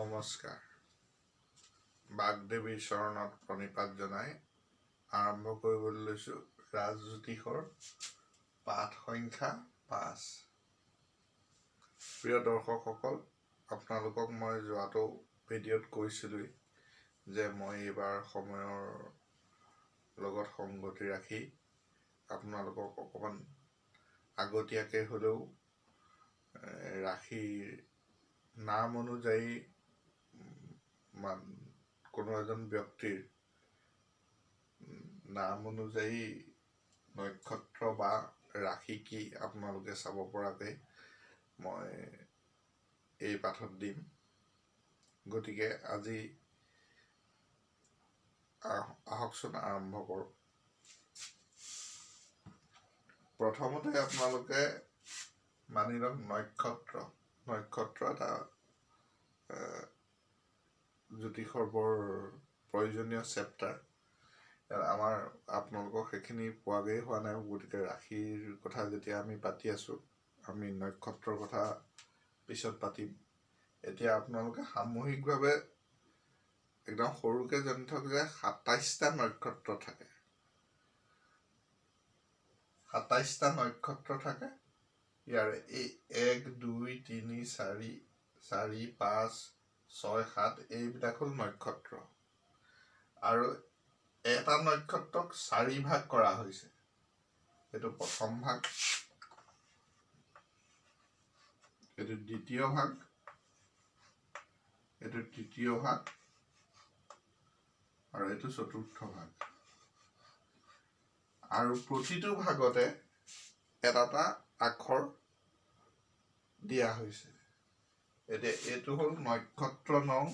নমস্কাৰ। বাগদেৱীৰ চৰণত প্ৰণিপাত জনাই আৰম্ভ কৰিবলৈ লৈছোঁ ৰাজজ্যোতিষৰ পাঠ সংখ্যা 5। প্ৰিয় দৰ্শকসকল, আপোনালোকক মই যোৱাটো ভিডিঅ'ত কৈছিলোঁই যে মই এইবাৰ সময়ৰ লগত সংগতি ৰাখি আপোনালোকক অকণমান আগতীয়াকৈ হ'লেও ৰাশিৰ নাম অনুযায়ী কোনো এজন ব্যক্তিৰ নাম অনুযায়ী নক্ষত্ৰ বা ৰাশি কি আপোনালোকে চাব পৰাকৈ মই এই পাঠত দিম। গতিকে আজি আহকচোন আৰম্ভ কৰোঁ। প্ৰথমতে আপোনালোকে মানি লওক নক্ষত্ৰ এটা জ্যোতিষৰ বৰ প্ৰয়োজনীয় চেপ্টাৰ। আপোনালোকক সেইখিনি পোৱাগৈ হোৱা নাই। গতিকে ৰাশিৰ কথা যেতিয়া আমি পাতি আছোঁ, আমি নক্ষত্ৰৰ কথা পিছত পাতিম। এতিয়া আপোনালোকে সামূহিকভাৱে একদম সৰুকৈ জানি থওক যে 27টা নক্ষত্ৰ থাকে। 27টা নক্ষত্ৰ থাকে। ইয়াৰে এই 1, 2, 3, 4, 5, 6, 7 এইবিলাক হ'ল নক্ষত্ৰ। আৰু এটা নক্ষত্ৰক 4 ভাগ কৰা হৈছে। এইটো প্ৰথম ভাগ, এইটো দ্বিতীয় ভাগ, এইটো তৃতীয় ভাগ আৰু এইটো চতুৰ্থ ভাগ। আৰু প্ৰতিটো ভাগতে এটা আখৰ দিয়া হৈছে। এতিয়া এইটো হ'ল নক্ষত্ৰ নং,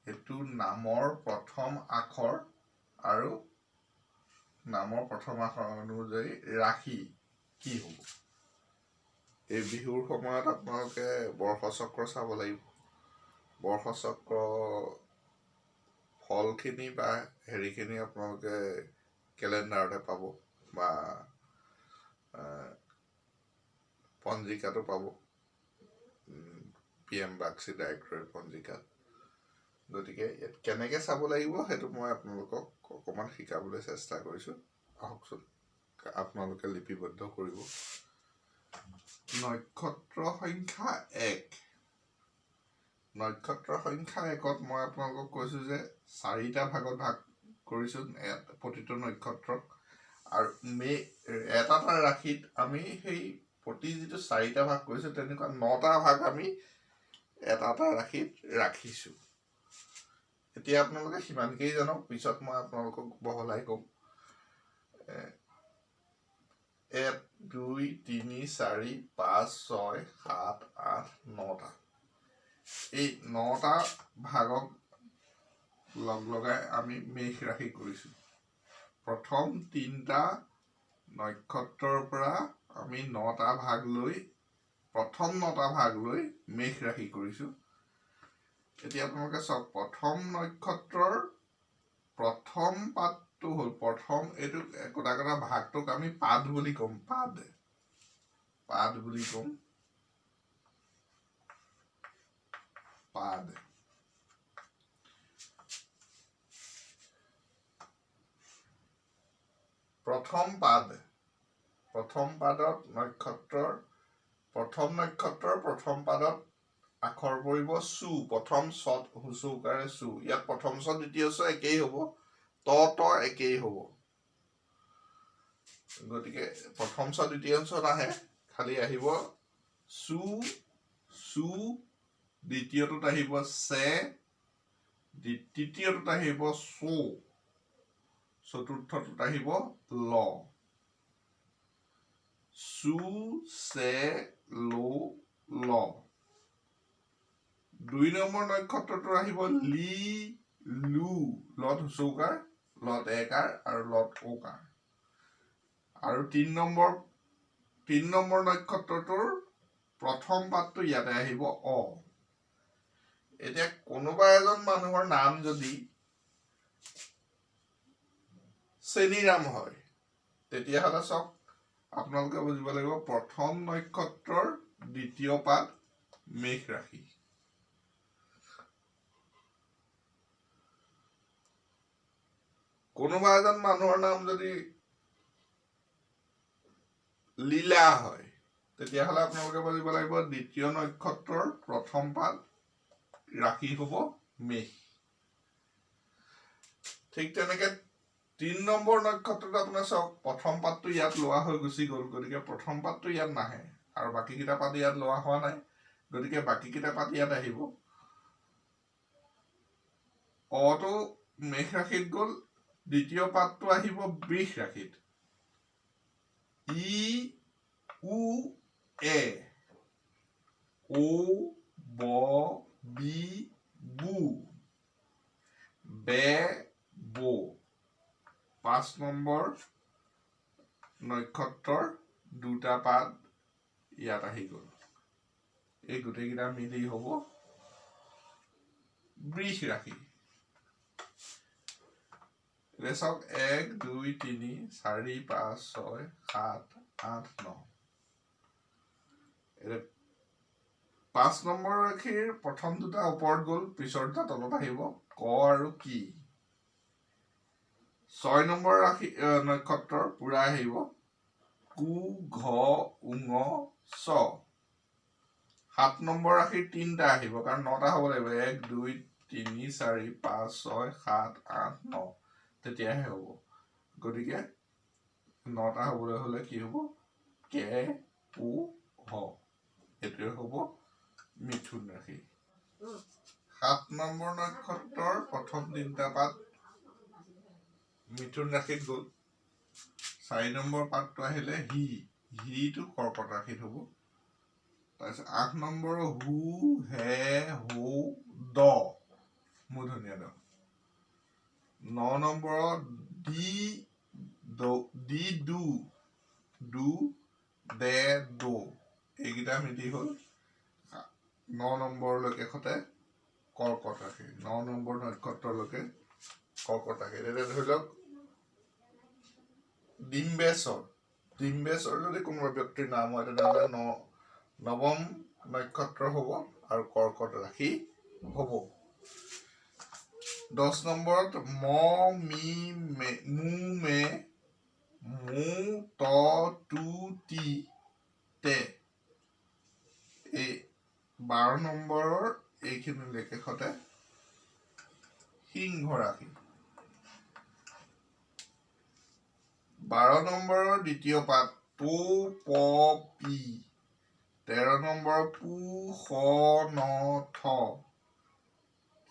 এইটো নামৰ প্ৰথম আখৰ আৰু নামৰ প্ৰথম আখৰ অনুযায়ী ৰাশি কি হ'ব। এই বিহুৰ সময়ত আপোনালোকে বৰ্ষচক্ৰ চাব লাগিব। বৰ্ষচক্ৰ ফলখিনি বা হেৰিখিনি আপোনালোকে কেলেণ্ডাৰতে পাব বা পঞ্জিকাটো পাব, PM বাগচি ডাইৰেক্টৰী পঞ্জিকাত। গতিকে ইয়াত কেনেকৈ চাব লাগিব সেইটো মই আপোনালোকক অকণমান শিকাবলৈ চেষ্টা কৰিছোঁ। আহকচোন আপোনালোকে লিপিবদ্ধ কৰিব। নক্ষত্ৰ সংখ্যা 1। নক্ষত্ৰ সংখ্যা 1ত মই আপোনালোকক কৈছোঁ যে 4টা ভাগত ভাগ কৰিছোঁ প্ৰতিটো নক্ষত্ৰক। আৰু এটা ৰাশিত আমি সেই প্ৰতি যিটো 4টা ভাগ কৰিছোঁ, তেনেকুৱা 9টা ভাগ আমি এটা ৰাশিত ৰাখিছোঁ। এতিয়া আপোনালোকে সিমানকেই জানক, পিছত মই আপোনালোকক বহলাই ক'ম। 1, 2, 3, 4, 5, 6, 7, 8, 9টা। এই 9টা ভাগক লগাই আমি মেষ ৰাশি কৰিছোঁ। প্ৰথম 3টা নক্ষত্ৰৰ পৰা আমি 9টা ভাগ লৈ প্ৰথম 9টা ভাগ লৈ মেষ ৰাশি কৰিছোঁ। এতিয়া আপোনালোকে চাওক, প্ৰথম নক্ষত্ৰৰ প্ৰথম পাদটো হ'ল এইটো কটা ভাগটোক আমি পাদ বুলি ক'ম। পাদ বুলি ক'ম। পাদ। প্ৰথম পাদত নক্ষত্ৰৰ প্ৰথম পাদত আখৰ পৰিব চু। প্ৰথম চত হুচৌকাৰে চু। ইয়াত প্ৰথম চ দ্বিতীয় চ একেই হ'ব, ত একেই হ'ব। গতিকে প্ৰথম চ দ্বিতীয় চ নাহে, খালি আহিব চু, দ্বিতীয়টোত আহিব চে, তৃতীয়টোত আহিব চো, চতুৰ্থটোত আহিব ল। চু, চে, লো, ল। 2 নম্বৰ নক্ষত্ৰটো আহিব লি, লু। লত হুচৌকাৰ, লত একাৰ আৰু লত ওকাৰ। আৰু 3 নম্বৰ নক্ষত্ৰটোৰ প্ৰথম পাদটো ইয়াতে আহিব অ। এতিয়া কোনোবা এজন মানুহৰ নাম যদি চেনিৰাম হয়, তেতিয়াহ'লে চাওক, আপোনালোকে বুজিব লাগিব প্ৰথম নক্ষত্ৰৰ দ্বিতীয় পাদ মেষ ৰাশি। কোনোবা এজন মানুহৰ নাম যদি লীলা হয় তেতিয়াহ'লে আপোনালোকে বুজিব লাগিব দ্বিতীয় নক্ষত্ৰৰ প্ৰথম পাদ ৰাশি হ'ব মেষ। ঠিক তেনেকে 3 নম্বৰ নক্ষত্ৰত আপোনাৰ চাওক প্ৰথম পাদটো ইয়াত লোৱা হৈ গুচি গ'ল, গতিকে প্ৰথম পাদটো ইয়াত নাহে আৰু বাকীকেইটা পাদ ইয়াত লোৱা হোৱা নাই, গতিকে বাকীকেইটা পাদ ইয়াত আহিব। অটো মেষ ৰাশিত গ'ল, দ্বিতীয় পাদটো আহিব বৃষ ৰাশিত। ই উ এ ও ব বি বু বে বো 5 নম্বৰ নক্ষত্ৰৰ দুটা পাদ ইয়াত আহি গ'ল। এই গোটেইকেইটা মিলি হ'ব বৃষ ৰাশি। এতিয়া চাওক 1 2 3 4 5 6 7 8 9। 5 নম্বৰ ৰাশিৰ প্ৰথম দুটা ওপৰত গ'ল, পিছৰ দুটা তলত আহিব ক আৰু কি। 6 নম্বৰ ৰাশি নক্ষত্ৰৰ পুৰা আহিব কু ঘ উঙ চ। 7 নম্বৰ ৰাশিৰ 3টা আহিব, কাৰণ 9টা হ'ব লাগিব 1 2 3 4 5 6 7 8 9, তেতিয়াহে হ'ব। গতিকে 9টা হ'বলৈ হ'লে কি হ'ব কে পু হ, এইটোৱে হ'ব মিথুন ৰাশি। 7 নম্বৰ নক্ষত্ৰৰ প্ৰথম 3টা পাদ মিথুন ৰাশিত গ'ল। 4 নম্বৰ পাদটো আহিলে হিটো কৰ্কট ৰাশিত হ'ব। তাৰপিছত 8 নম্বৰ হু হে হু দ মূৰ্ধন্য দ। 9 নম্বৰত দি দু দে দো, এইকেইটা মিলি হ'ল 9 নম্বৰলৈকে সতে কৰ্কট ৰাশি। 9 নম্বৰ নক্ষত্ৰলৈকে কৰ্কট ৰাশি। এতিয়া ধৰি লওক ডিম্বেশ্বৰ যদি কোনোবা ব্যক্তিৰ নাম হয় তেনেহ'লে 9ম নক্ষত্ৰ হ'ব আৰু কৰ্কট ৰাশি হ'ব। 10 নম্বৰত ম মি মু মে মু ত তু তি তে। এই 12 নম্বৰৰ এইখিনিলৈকে সতে সিংহ ৰাশি। 12 নম্বৰৰ দ্বিতীয় পাদ পো প পি। 13 নম্বৰ পু স ন থ।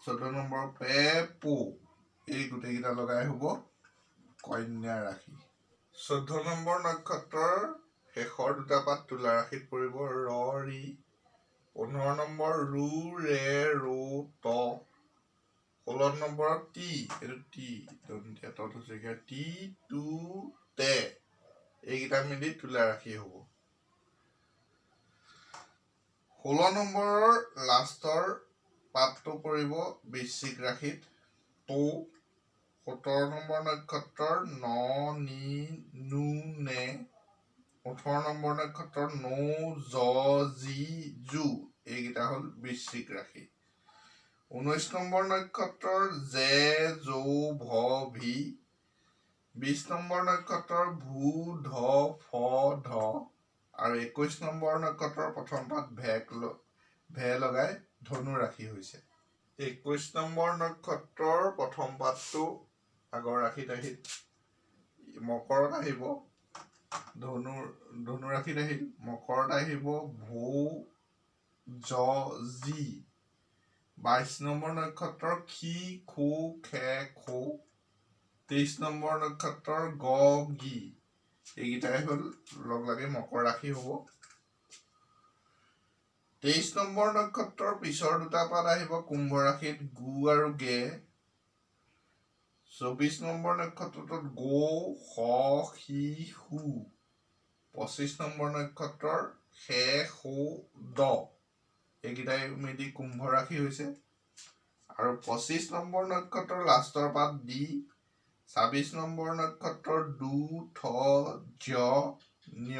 14 নম্বৰ পে পো, এই গোটেইকেইটা লগাই হ'ব কন্যা ৰাশি। 14 নম্বৰ নক্ষত্ৰৰ শেষৰ দুটা পাদ তুলা ৰাশিত পৰিব ৰ ৰি। 15 নম্বৰ ৰু ৰে ৰো ত। 16 নম্বৰত টি, এইটো টি টি টু তে, এইকেইটা মিলি তুলা ৰাশি হ'ব। 16 নম্বৰৰ লাষ্টৰ পাদটো পৰিব বৃশ্চিক ৰাশিত তো। 17 নম্বৰ নক্ষত্ৰৰ ন নি নু নে। 18 নম্বৰ নক্ষত্ৰৰ নৌ জ জি জু, এইকেইটা হ'ল বৃশ্চিক ৰাশি। 19 নম্বৰ নক্ষত্ৰৰ জে জৌ ভ ভি। 20 নম্বৰ নক্ষত্ৰৰ ভূ ধ ফ ধ আৰু 21 নম্বৰ নক্ষত্ৰৰ প্ৰথম পাদ ভে লগাই ধনু ৰাশি হৈছে। 21 নম্বৰ নক্ষত্ৰৰ প্ৰথম পাদটো আগৰ ৰাশিত আহিল, মকৰত আহিব, ধনু ৰাশিত আহিল, মকৰত আহিব ভৌ জ জি। 22 নম্বৰ নক্ষত্ৰৰ খি খু খে খৌ। 23 নম্বৰ নক্ষত্ৰৰ গ গি, এইকেইটাই হ'ল লগ লাগি মকৰ ৰাশি হ'ব। 23 নম্বৰ নক্ষত্ৰৰ পিছৰ দুটা পাদ আহিব কুম্ভ ৰাশিত গু আৰু গে। 24 নম্বৰ নক্ষত্ৰটোত গৌ স সি হু। 25 নম্বৰ নক্ষত্ৰৰ খে সৌ দ, এইকেইটাই মিলি কুম্ভ ৰাশি হৈছে। আৰু 25 নম্বৰ নক্ষত্ৰৰ লাষ্টৰ পাদ দি। 26 নম্বৰ নক্ষত্ৰৰ দু থ জ ন্য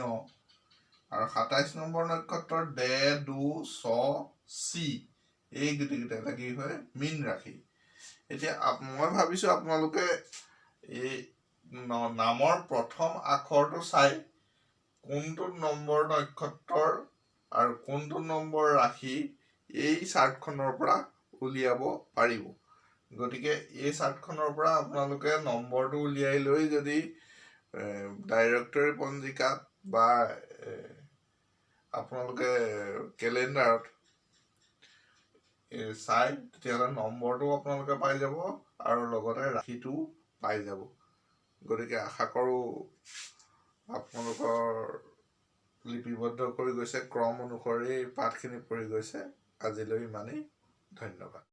আৰু 27 নম্বৰ নক্ষত্ৰৰ দে দু চ চি, এই গোটেইকেইটা লাগি হয় মীন ৰাশি। এতিয়া মই ভাবিছো আপোনালোকে এই নামৰ প্ৰথম আখৰটো চাই কোনটো নম্বৰ নক্ষত্ৰৰ আৰু কোনটো নম্বৰ ৰাশি এই চাৰ্টখনৰ পৰা উলিয়াব পাৰিব। গতিকে এই চাৰ্টখনৰ পৰা আপোনালোকে নম্বৰটো উলিয়াই লৈ যদি ডাইৰেক্টৰী পঞ্জিকাত বা আপোনালোকে কেলেণ্ডাৰত চাই তেতিয়াহ'লে নম্বৰটো আপোনালোকে পাই যাব আৰু লগতে ৰাশিটোও পাই যাব। গতিকে আশা কৰোঁ আপোনালোকৰ লিপিবদ্ধ কৰি গৈছে, ক্ৰম অনুসৰি পাঠখিনি পঢ়ি গৈছে। আজিলৈ ইমানেই, ধন্যবাদ।